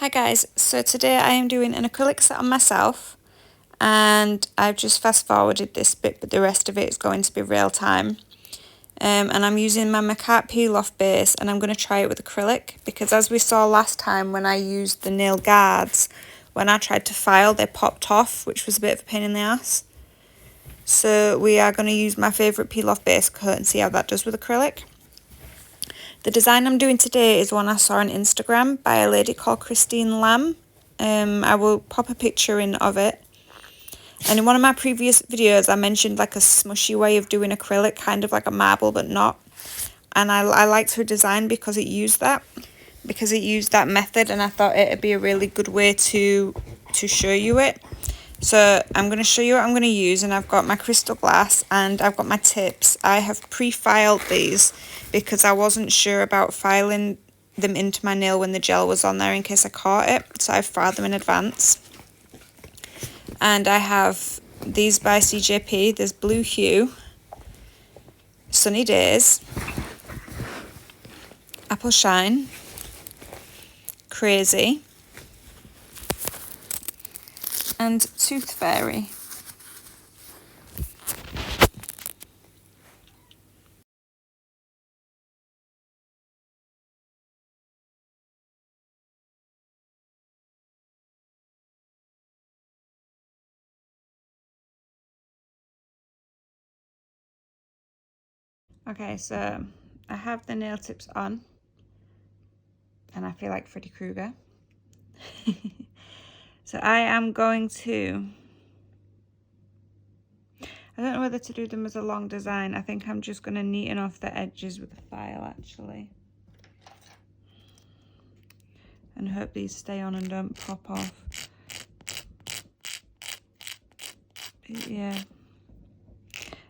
Hi guys, so today I am doing an acrylic set on myself and I've just fast forwarded this bit, but the rest of it is going to be real time. And I'm using my Macartt peel off base and I'm going to try it with acrylic because as we saw last time when I used the nail guards, when I tried to file they popped off, which was a bit of a pain in the ass. So we are going to use my favourite peel off base coat and see how that does with acrylic. The design I'm doing today is one I saw on Instagram by a lady called Christine Lamb. I will pop a picture in of it. And in one of my previous videos, I mentioned like a smushy way of doing acrylic, kind of like a marble, but not. And I liked her design because it used that method, and I thought it'd be a really good way to show you it. So I'm going to show you what I'm going to use, and I've got my crystal glass and I've got my tips. I have pre-filed these because I wasn't sure about filing them into my nail when the gel was on there in case I caught it, so I've filed them in advance. And I have these by CJP. There's Blue Hue, Sunny Days, Apple Shine, Crazy, and Tooth Fairy. Okay, so I have the nail tips on and I feel like Freddy Krueger. So I am going to, I don't know whether to do them as a long design. I think I'm just going to neaten off the edges with a file actually. And hope these stay on and don't pop off. Yeah.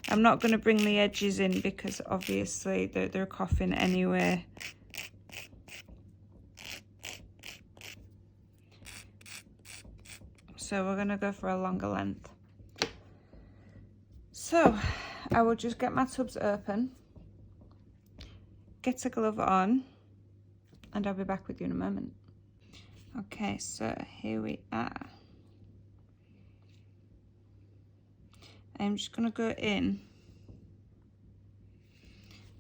I'm not going to bring the edges in because obviously they're coughing anyway. So we're going to go for a longer length. So I will just get my tubs open, get a glove on, and I'll be back with you in a moment. Okay, so here we are. I'm just going to go in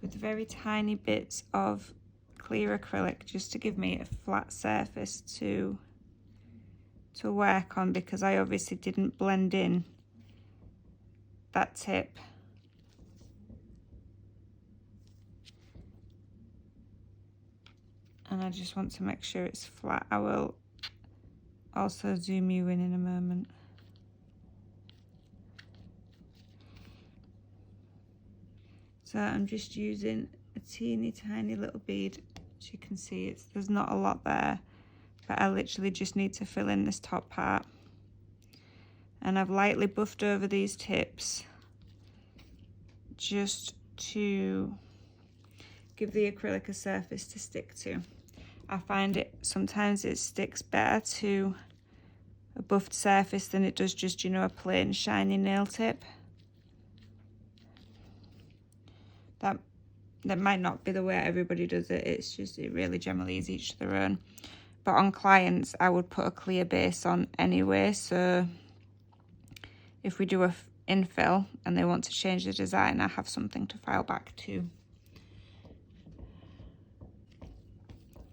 with very tiny bits of clear acrylic just to give me a flat surface to work on, because I obviously didn't blend in that tip. And I just want to make sure it's flat. I will also zoom you in a moment. So I'm just using a teeny tiny little bead. As you can see, there's not a lot there, but I literally just need to fill in this top part. And I've lightly buffed over these tips just to give the acrylic a surface to stick to. I find sometimes it sticks better to a buffed surface than it does just, you know, a plain shiny nail tip. That might not be the way everybody does it. It's just, it really generally is each to their own. But on clients, I would put a clear base on anyway. So if we do a infill and they want to change the design, I have something to file back to.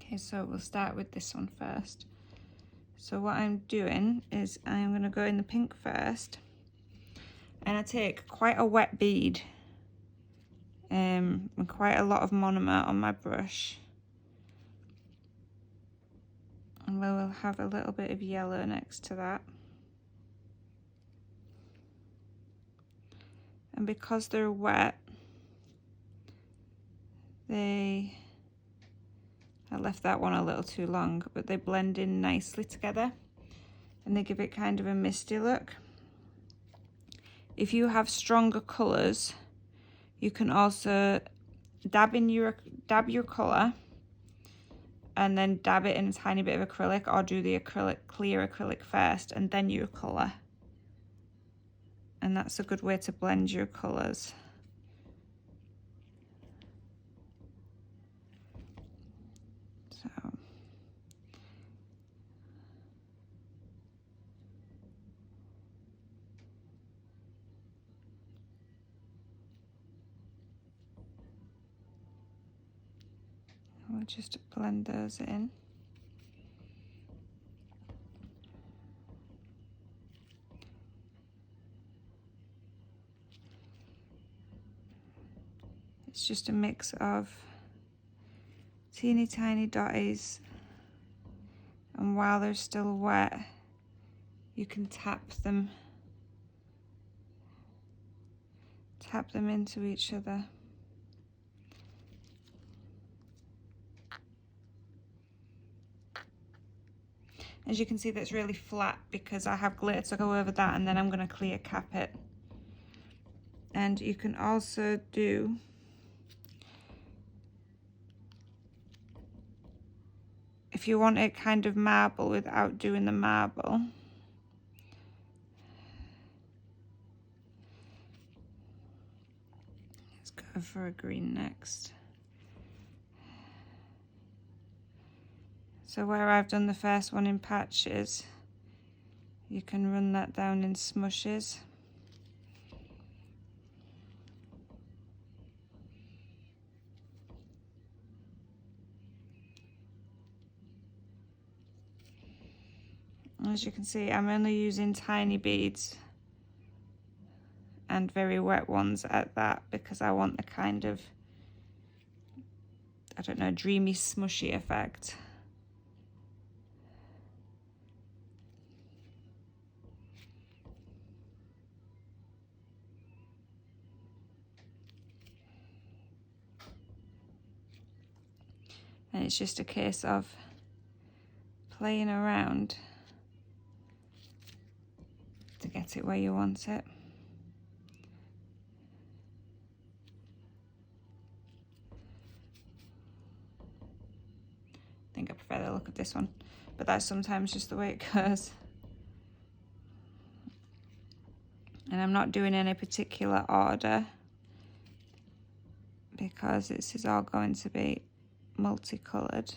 Okay, so we'll start with this one first. So what I'm doing is I'm going to go in the pink first, and I take quite a wet bead and quite a lot of monomer on my brush, and we will have a little bit of yellow next to that. And because they're wet, I left that one a little too long, but they blend in nicely together and they give it kind of a misty look. If you have stronger colours, you can also dab your colour and then dab it in a tiny bit of acrylic, or do the clear acrylic first and then your colour. And that's a good way to blend your colours. So we'll just blend those in. It's just a mix of teeny tiny dotties, and while they're still wet, you can tap them into each other. As you can see, that's really flat because I have glitter to go over that, and then I'm going to clear cap it. And you can also do if you want it kind of marble without doing the marble. Let's go for a green next. So where I've done the first one in patches, you can run that down in smushes. As you can see, I'm only using tiny beads and very wet ones at that, because I want the kind of, I don't know, dreamy smushy effect. And it's just a case of playing around to get it where you want it. I think I prefer the look of this one, but that's sometimes just the way it goes. And I'm not doing any particular order because this is all going to be multicolored.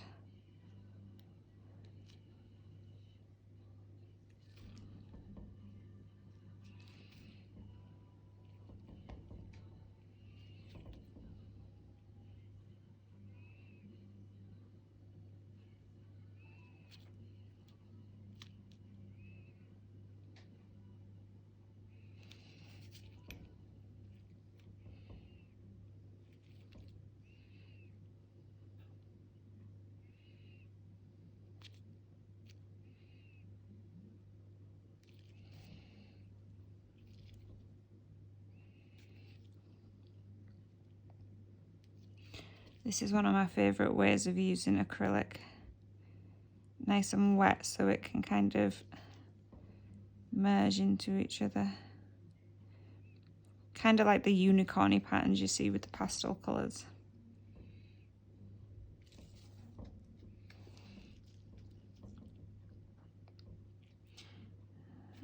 This is one of my favourite ways of using acrylic. Nice and wet so it can kind of merge into each other. Kind of like the unicorny patterns you see with the pastel colours.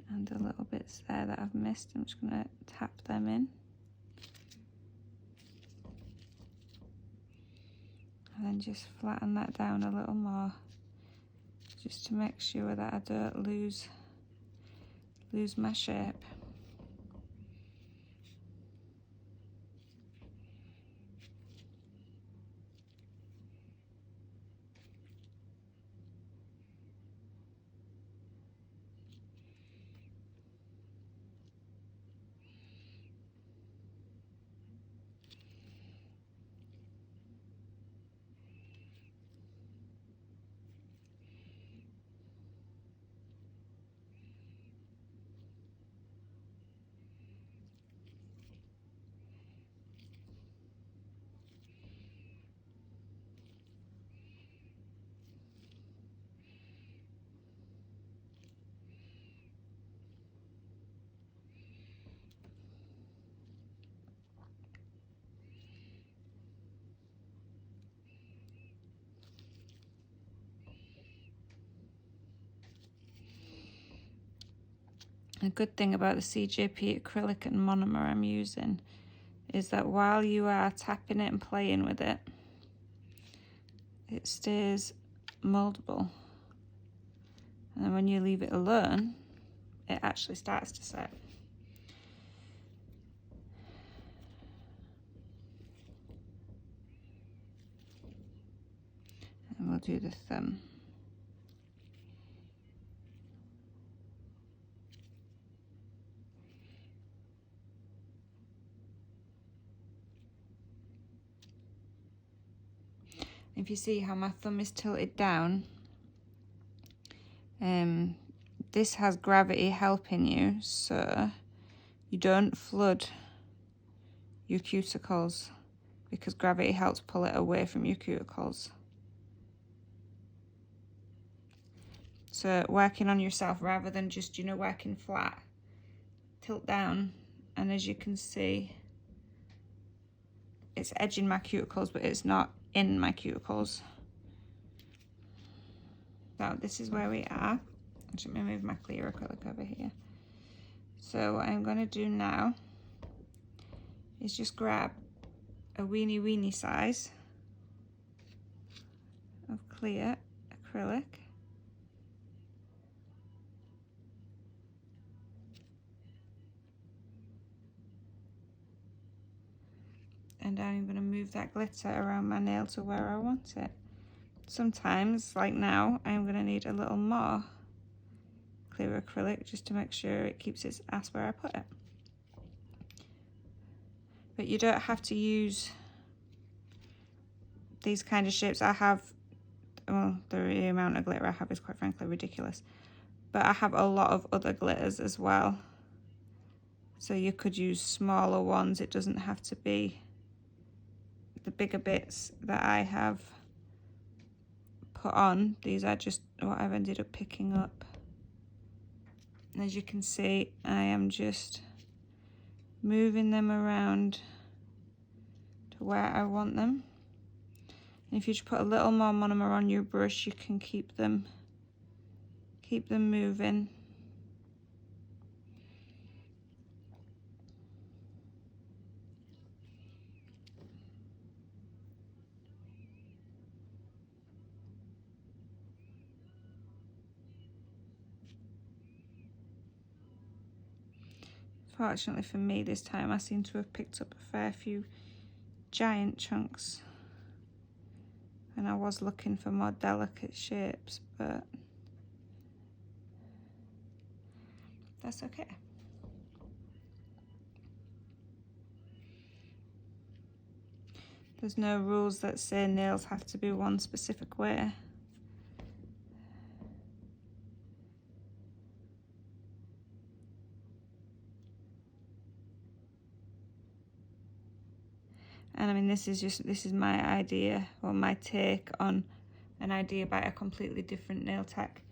And the little bits there that I've missed, I'm just going to tap them in. And then just flatten that down a little more, just to make sure that I don't lose my shape. A good thing about the CJP acrylic and monomer I'm using is that while you are tapping it and playing with it, it stays moldable. And then when you leave it alone, it actually starts to set. do the thumb. If you see how my thumb is tilted down, this has gravity helping you, so you don't flood your cuticles, because gravity helps pull it away from your cuticles. So working on yourself rather than just, you know, working flat, tilt down, and as you can see, it's edging my cuticles, but it's not in my cuticles. So this is where we are. Let me move my clear acrylic over here. So what I'm going to do now is just grab a weeny size of clear acrylic, and I'm going to move that glitter around my nail to where I want it. Sometimes, like now, I'm going to need a little more clear acrylic just to make sure it keeps its ass where I put it. But you don't have to use these kind of shapes. I have, well, the amount of glitter I have is quite frankly ridiculous, but I have a lot of other glitters as well. So you could use smaller ones. It doesn't have to be the bigger bits that I have put on. These are just what I've ended up picking up. And as you can see, I am just moving them around to where I want them. And if you just put a little more monomer on your brush, you can keep them moving. Fortunately for me this time, I seem to have picked up a fair few giant chunks, and I was looking for more delicate shapes, but that's okay. There's no rules that say nails have to be one specific way. And I mean, this is my idea, or my take on an idea by a completely different nail tech.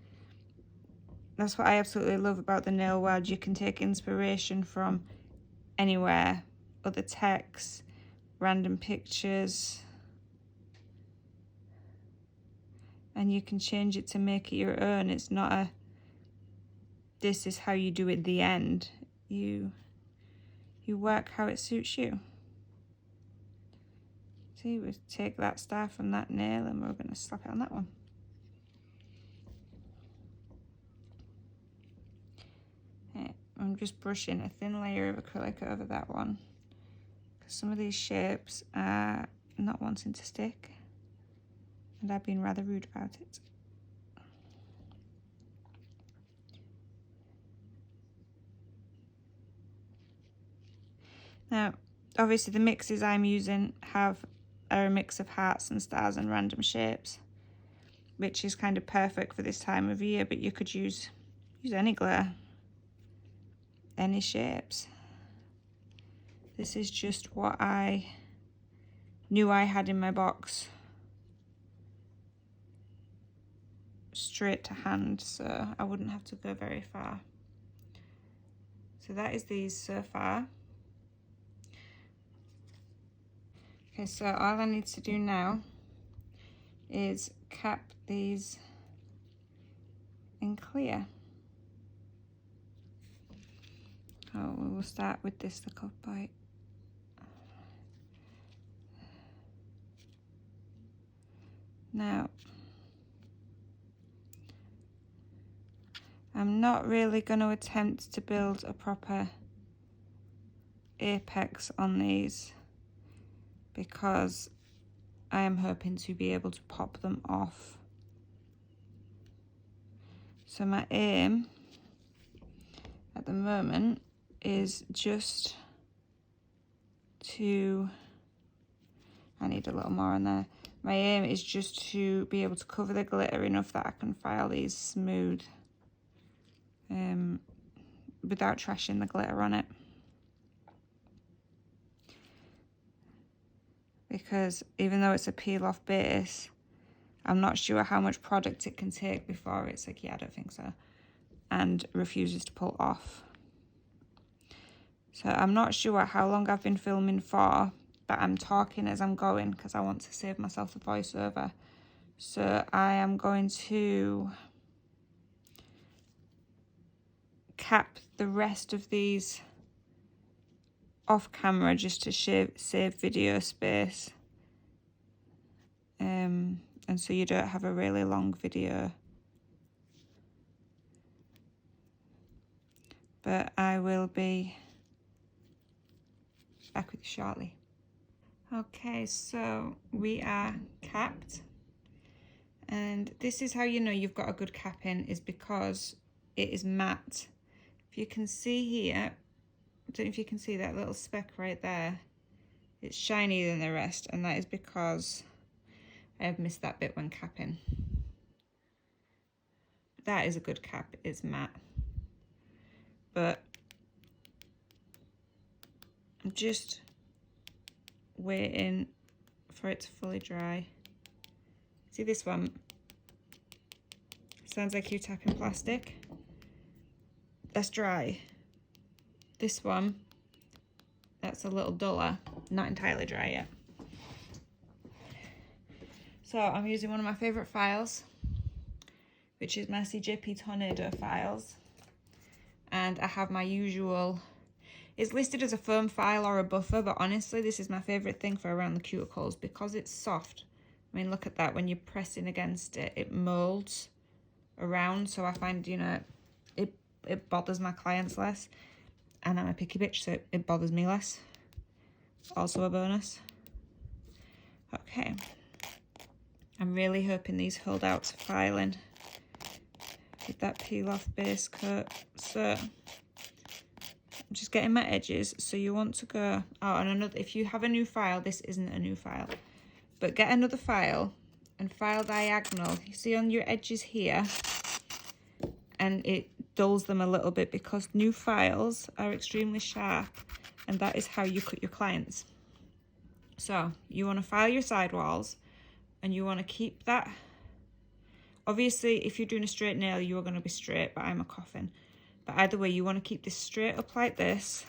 That's what I absolutely love about the nail world. You can take inspiration from anywhere, other techs, random pictures, and you can change it to make it your own. It's not a, this is how you do it, the end. You work how it suits you. See, we take that star from that nail and we're going to slap it on that one. Okay, I'm just brushing a thin layer of acrylic over that one, because some of these shapes are not wanting to stick, and I've been rather rude about it. Now, obviously the mixes I'm using are a mix of hearts and stars and random shapes, which is kind of perfect for this time of year, but you could use any glitter, any shapes. This is just what I knew I had in my box, straight to hand, so I wouldn't have to go very far. So that is these so far. Okay, so all I need to do now is cap these in clear. Oh, we will start with this little bite. Now, I'm not really going to attempt to build a proper apex on these, because I am hoping to be able to pop them off So my aim at the moment is just to, I need a little more on there. My aim is just to be able to cover the glitter enough that I can file these smooth without trashing the glitter on it. Because even though it's a peel off base, I'm not sure how much product it can take before it's like, yeah, I don't think so, and refuses to pull off. So I'm not sure how long I've been filming for, but I'm talking as I'm going because I want to save myself the voiceover. So I am going to cap the rest of these off camera just to save video space. And so you don't have a really long video. But I will be back with you shortly. Okay, so we are capped. And this is how you know you've got a good capping, is because it is matte. If you can see here, I don't know if you can see that little speck right there. It's shinier than the rest, and that is because I have missed that bit when capping. That is a good cap, it's matte. But I'm just waiting for it to fully dry. See this one? Sounds like you're tapping plastic. That's dry. This one, that's a little duller, not entirely dry yet. So I'm using one of my favourite files, which is my CJP Tornado files. And I have my usual, it's listed as a foam file or a buffer, but honestly this is my favourite thing for around the cuticles because it's soft. I mean, look at that, when you're pressing against it, it moulds around, so I find, you know, it bothers my clients less, and I'm a picky bitch, so it bothers me less. Also a bonus. Okay. I'm really hoping these hold out to filing with that peel off base coat. So I'm just getting my edges. So you want to go, oh, and another, if you have a new file, this isn't a new file, but get another file and file diagonal. You see on your edges here, and it dulls them a little bit because new files are extremely sharp, and that is how you cut your clients. So you want to file your sidewalls, and you want to keep that. Obviously, if you're doing a straight nail, you're going to be straight, but I'm a coffin. But either way, you want to keep this straight up like this,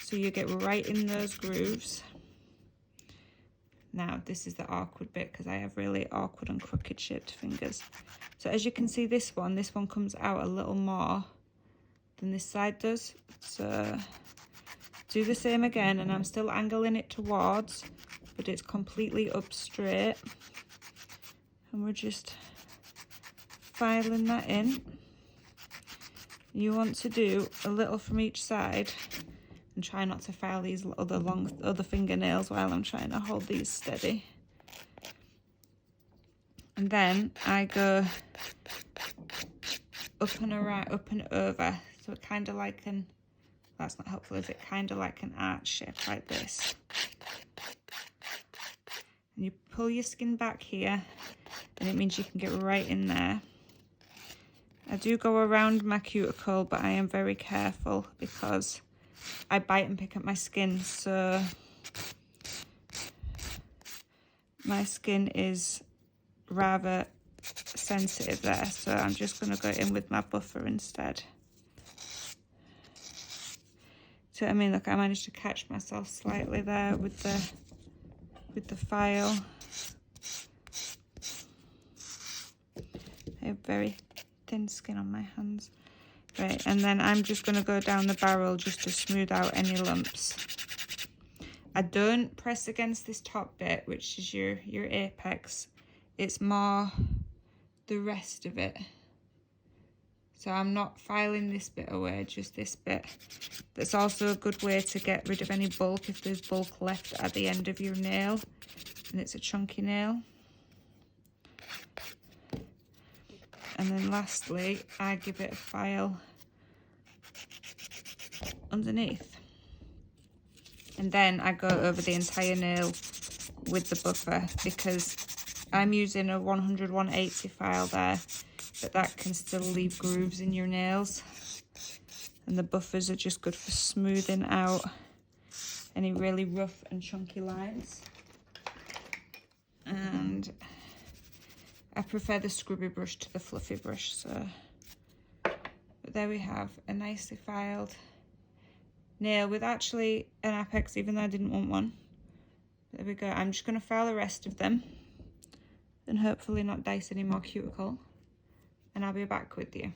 so you get right in those grooves. Now, this is the awkward bit because I have really awkward and crooked shaped fingers. So as you can see, this one comes out a little more than this side does. So do the same again, and I'm still angling it towards, but it's completely up straight. And we're just filing that in. You want to do a little from each side and try not to file these other fingernails while I'm trying to hold these steady. And then I go up and around, up and over, so it kind of like an, that's not helpful, is it? Kind of like an arch shape like this. And you pull your skin back here, and it means you can get right in there. I do go around my cuticle, but I am very careful because I bite and pick at my skin, so my skin is rather sensitive there, so I'm just going to go in with my buffer instead. So I mean, look, I managed to catch myself slightly there with the file. I have very thin skin on my hands. Right, and then I'm just going to go down the barrel just to smooth out any lumps. I don't press against this top bit, which is your apex. It's more the rest of it. So I'm not filing this bit away, just this bit. That's also a good way to get rid of any bulk if there's bulk left at the end of your nail and it's a chunky nail. And then lastly, I give it a file underneath. And then I go over the entire nail with the buffer, because I'm using a 100-180 file there, but that can still leave grooves in your nails. And the buffers are just good for smoothing out any really rough and chunky lines. And I prefer the scrubby brush to the fluffy brush, so. But there we have a nicely filed nail with actually an apex, even though I didn't want one. There we go. I'm just going to file the rest of them, then hopefully not dice any more cuticle, and I'll be back with you.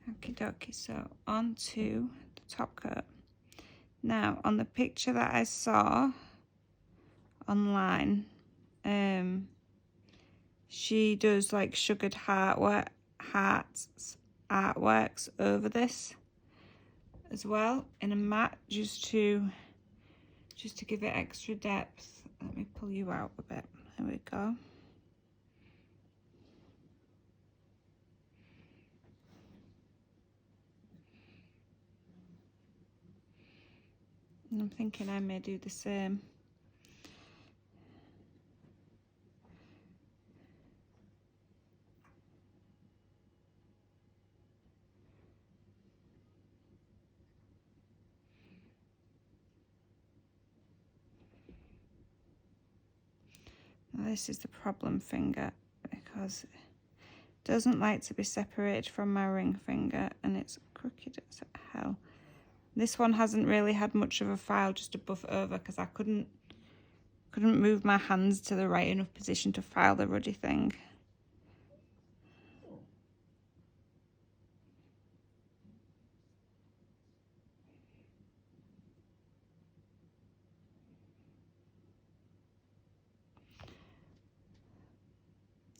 Okie dokie, so on to the top coat. Now, on the picture that I saw online, she does like sugared hearts artworks over this as well in a matte, just to give it extra depth. Let me pull you out a bit. There we go. And I'm thinking I may do the same. Now this is the problem finger, because it doesn't like to be separated from my ring finger, and it's crooked as hell. This one hasn't really had much of a file, just to buff over, because I couldn't move my hands to the right enough position to file the ruddy thing.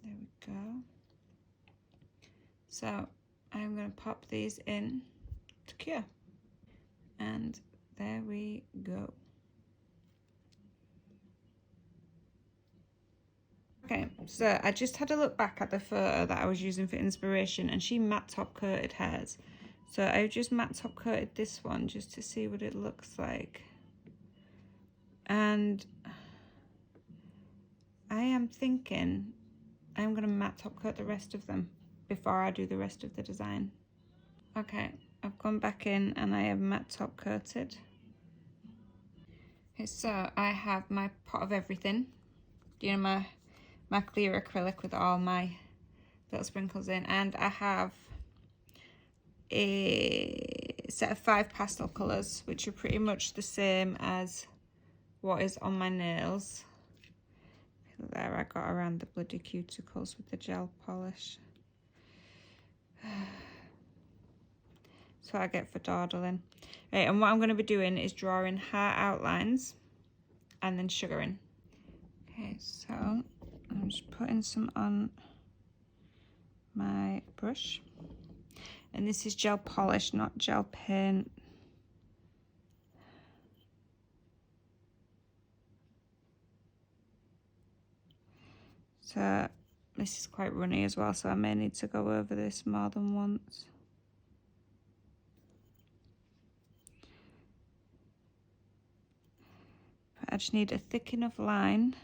There we go. So I'm going to pop these in to cure. And there we go. Okay, so I just had a look back at the photo that I was using for inspiration, and she matte top coated hers. So I just matte top coated this one just to see what it looks like. And I am thinking I'm going to matte top coat the rest of them before I do the rest of the design. Okay, I've gone back in and I have matte top coated. Okay, so I have my pot of everything. You know, my clear acrylic with all my little sprinkles in, and I have a set of 5 pastel colours, which are pretty much the same as what is on my nails. There, I got around the bloody cuticles with the gel polish. That's what I get for dawdling. Right, and what I'm going to be doing is drawing heart outlines and then sugaring. Okay, so I'm just putting some on my brush. And this is gel polish, not gel paint. So this is quite runny as well, so I may need to go over this more than once. But I just need a thick enough line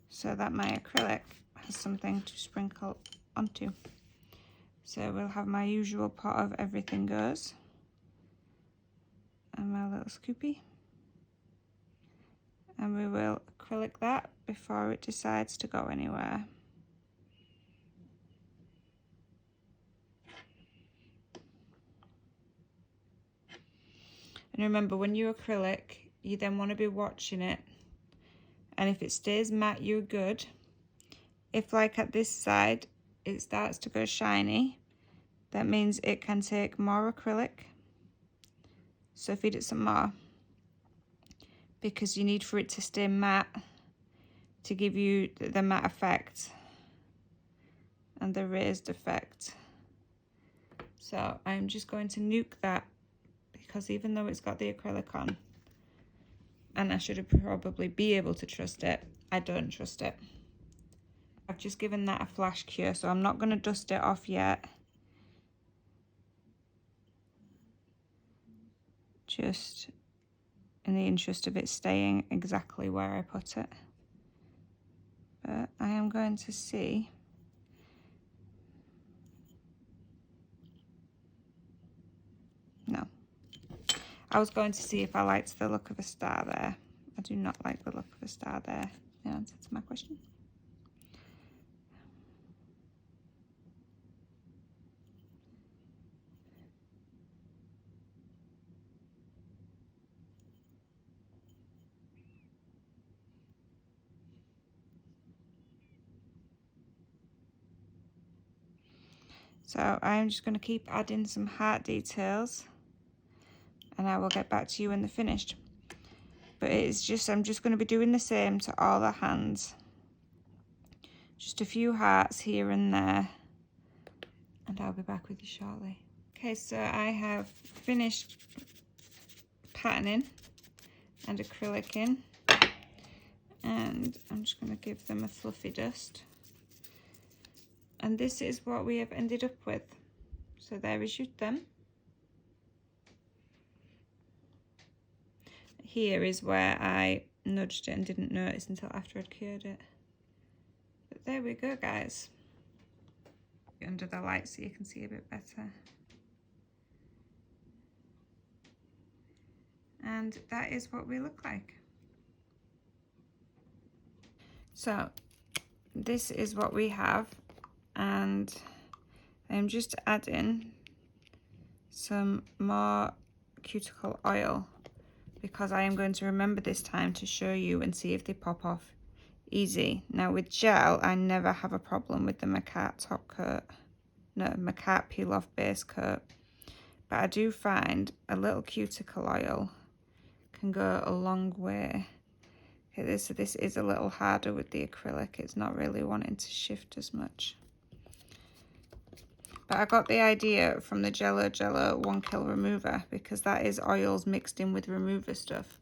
so that my acrylic has something to sprinkle onto. So we'll have my usual pot of everything goes, and my little scoopy, and we will acrylic that before it decides to go anywhere. And remember, when you acrylic, you then want to be watching it, and if it stays matte, you're good. If, like at this side, it starts to go shiny, that means it can take more acrylic. So feed it some more, because you need for it to stay matte to give you the matte effect and the raised effect. So I'm just going to nuke that, because even though it's got the acrylic on, and I should probably be able to trust it. I don't trust it. I've just given that a flash cure, so I'm not going to dust it off yet. Just in the interest of it staying exactly where I put it. But I am going to see. No. I was going to see if I liked the look of a star there. I do not like the look of a star there. The answer to my question. So I'm just going to keep adding some heart details, and I will get back to you when they're finished. But it's just, I'm just going to be doing the same to all the hands. Just a few hearts here and there, and I'll be back with you shortly. Okay, so I have finished patterning and acrylicing, and I'm just going to give them a fluffy dust. And this is what we have ended up with. So there is your thumb. Here is where I nudged it and didn't notice until after I'd cured it. But there we go, guys. Under the light so you can see a bit better. And that is what we look like. So this is what we have, and I'm just adding some more cuticle oil because I am going to remember this time to show you and see if they pop off easy. Now with gel, I never have a problem with the Macart top coat, no, Macart peel off base coat, but I do find a little cuticle oil can go a long way. Okay, this is a little harder with the acrylic. It's not really wanting to shift as much. But I got the idea from the Jello 1 kil remover because that is oils mixed in with remover stuff.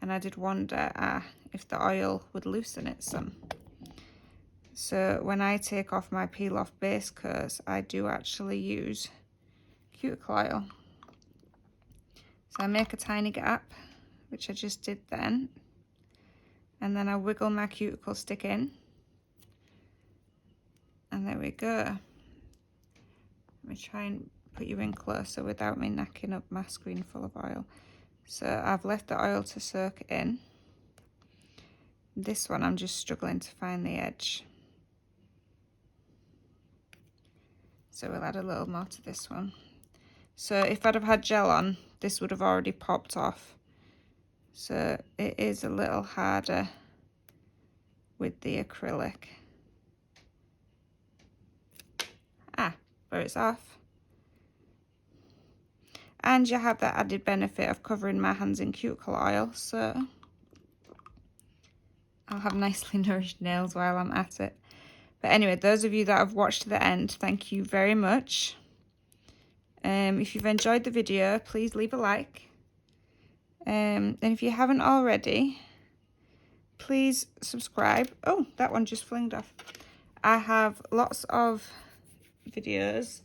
And I did wonder if the oil would loosen it some. So when I take off my peel off base coats, I do actually use cuticle oil. So I make a tiny gap, which I just did then. And then I wiggle my cuticle stick in. And there we go. Let me try and put you in closer without me knacking up my screen full of oil. So I've left the oil to soak in. This one I'm just struggling to find the edge. So we'll add a little more to this one. So if I'd have had gel on, this would have already popped off. So it is a little harder with the acrylic. But it's off. And you have that added benefit of covering my hands in cuticle oil, so I'll have nicely nourished nails while I'm at it. But anyway, those of you that have watched to the end, thank you very much. If you've enjoyed the video, please leave a like. And if you haven't already, please subscribe. Oh, that one just flinged off. I have lots of videos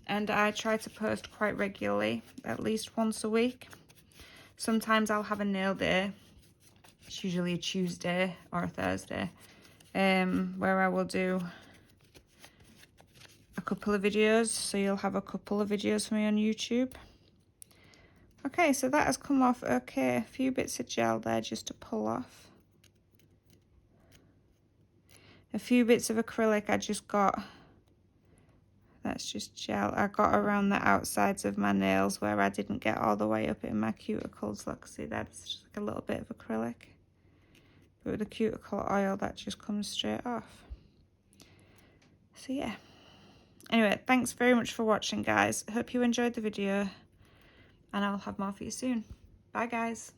and I try to post quite regularly, at least once a week. Sometimes I'll have a nail day. It's usually a Tuesday or a Thursday, where I will do a couple of videos. So you'll have a couple of videos for me on YouTube. Okay, so that has come off okay. A few bits of gel there just to pull off. A few bits of acrylic I just got. That's just gel. I got around the outsides of my nails where I didn't get all the way up in my cuticles. Look, see, that's just like a little bit of acrylic. But with the cuticle oil, that just comes straight off. So yeah. Anyway, thanks very much for watching, guys. Hope you enjoyed the video, and I'll have more for you soon. Bye, guys.